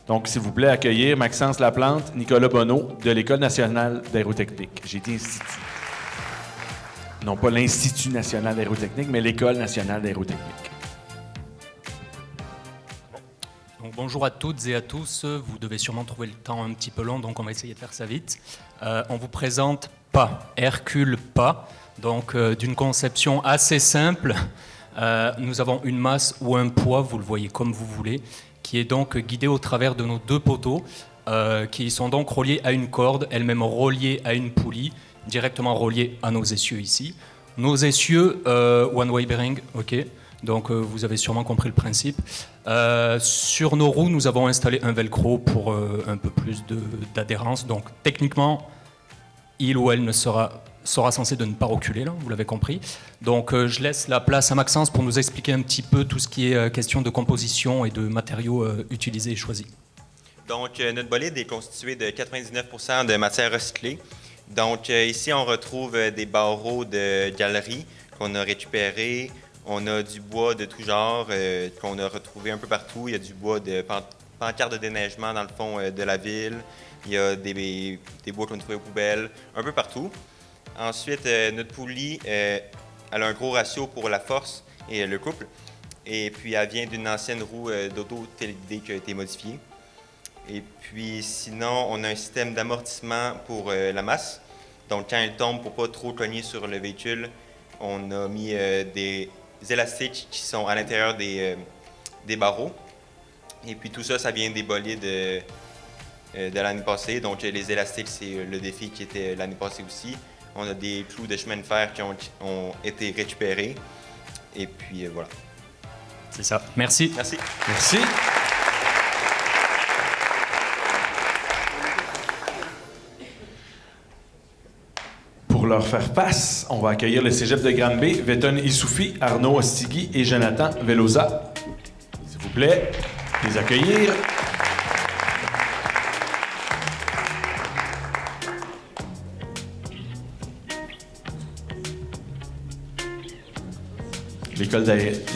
Donc, s'il vous plaît, accueillir Maxence Laplante, Nicolas Bonneau de l'École nationale d'aérotechnique. J'ai dit institut. Non pas l'Institut national d'aérotechnique, mais l'École nationale d'aérotechnique. Donc, bonjour à toutes et à tous. Vous devez sûrement trouver le temps un petit peu long, donc on va essayer de faire ça vite. On vous présente PA, Hercule PA, donc d'une conception assez simple. Nous avons une masse ou un poids, vous le voyez comme vous voulez, qui est donc guidé au travers de nos deux poteaux, qui sont donc reliés à une corde, elle-même reliée à une poulie, directement reliée à nos essieux ici. Nos essieux, one-way bearing, ok. Donc vous avez sûrement compris le principe. Sur nos roues, nous avons installé un velcro pour un peu plus d'adhérence. Donc techniquement, il ou elle sera censé de ne pas reculer, là, vous l'avez compris. Donc je laisse la place à Maxence pour nous expliquer un petit peu tout ce qui est question de composition et de matériaux utilisés et choisis. Donc notre bolide est constitué de 99% de matière recyclée. Donc ici, on retrouve des barreaux de galerie qu'on a récupérés. On a du bois de tout genre qu'on a retrouvé un peu partout. Il y a du bois de pancartes de déneigement dans le fond de la ville. Il y a des bois qu'on a trouvés aux poubelles, un peu partout. Ensuite, notre poulie, elle a un gros ratio pour la force et le couple. Et puis, elle vient d'une ancienne roue d'auto téléguidée qui a été modifiée. Et puis, sinon, on a un système d'amortissement pour la masse. Donc, quand elle tombe, pour ne pas trop cogner sur le véhicule, on a mis des élastiques qui sont à l'intérieur des barreaux. Et puis, tout ça, ça vient des bolides de l'année passée. Donc, les élastiques, c'est le défi qui était l'année passée aussi. On a des clous de chemin de fer qui ont été récupérés. Et puis, voilà. C'est ça. Merci. Merci. Merci. Pour leur faire face, on va accueillir le cégep de Granby, Véton Issoufi, Arnaud Ostigui et Jonathan Velosa. S'il vous plaît, les accueillir.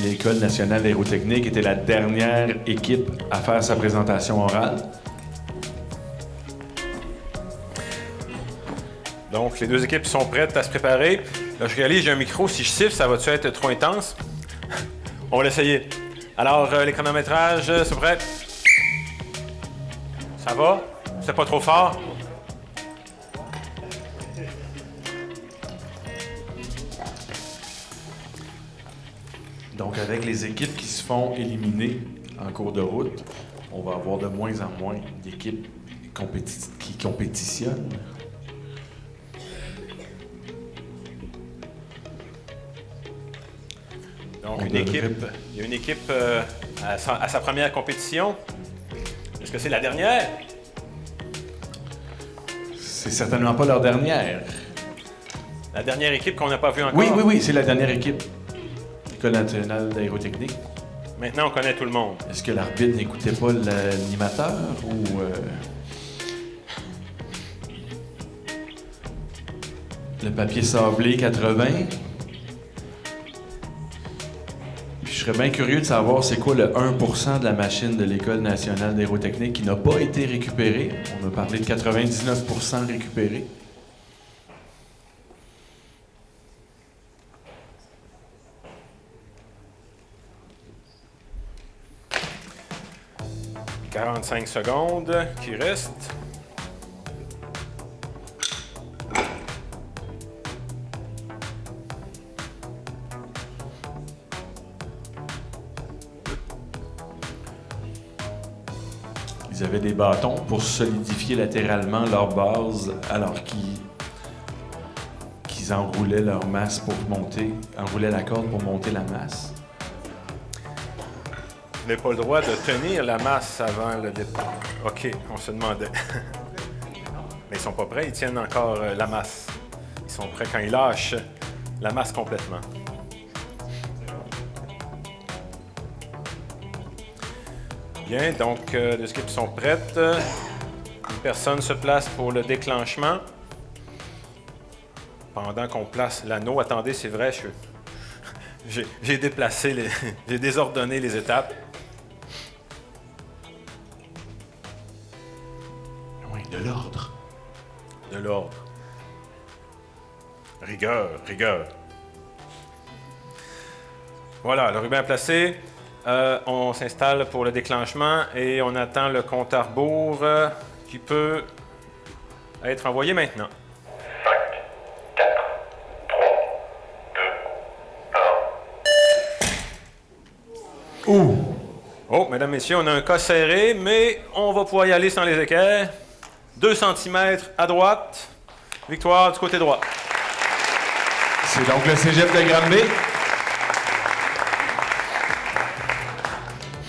L'École nationale d'aérotechnique était la dernière équipe à faire sa présentation orale. Donc, les deux équipes sont prêtes à se préparer. Là, je réalise, j'ai un micro. Si je siffle, ça va-tu être trop intense? On va l'essayer. Alors, les chronométrages, c'est prêt? Ça va? C'est pas trop fort? Donc, avec les équipes qui se font éliminer en cours de route, on va avoir de moins en moins d'équipes qui compétitionnent. Donc, il y a une équipe à sa première compétition. Est-ce que c'est la dernière? C'est certainement pas leur dernière. La dernière équipe qu'on n'a pas vue encore? Oui, c'est la dernière équipe. L'École nationale d'aérotechnique. Maintenant, on connaît tout le monde. Est-ce que l'arbitre n'écoutait pas l'animateur ou... Le papier sablé 80? Puis je serais bien curieux de savoir c'est quoi le 1% de la machine de l'École nationale d'aérotechnique qui n'a pas été récupérée. On a parlé de 99% récupéré. « 45 secondes qui restent. Ils avaient des bâtons pour solidifier latéralement leur base alors qu'ils enroulaient leur masse pour enroulaient la corde pour monter la masse. Vous n'avez pas le droit de tenir la masse avant le départ. OK, on se demandait. Mais ils sont pas prêts, ils tiennent encore la masse. Ils sont prêts quand ils lâchent la masse complètement. Bien, donc les équipes sont prêtes. Une personne se place pour le déclenchement. Pendant qu'on place l'anneau, attendez, c'est vrai, j'ai déplacé, j'ai désordonné les étapes. Rigueur, rigueur. Voilà, le ruban placé. On s'installe pour le déclenchement et on attend le compte à rebours qui peut être envoyé maintenant. 5, 4, 3, 2, 1. Ouh! Oh, mesdames, messieurs, on a un cas serré, mais on va pouvoir y aller sans les équerres. 2 cm à droite. Victoire du côté droit. C'est donc le cégep de Granby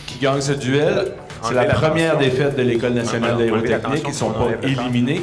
qui gagne ce duel. C'est la Enlevez première l'attention. défaite de l'École nationale Enlevez d'aérotechnique. l'attention Ils ne sont qu'on pas enlève le temps. éliminés.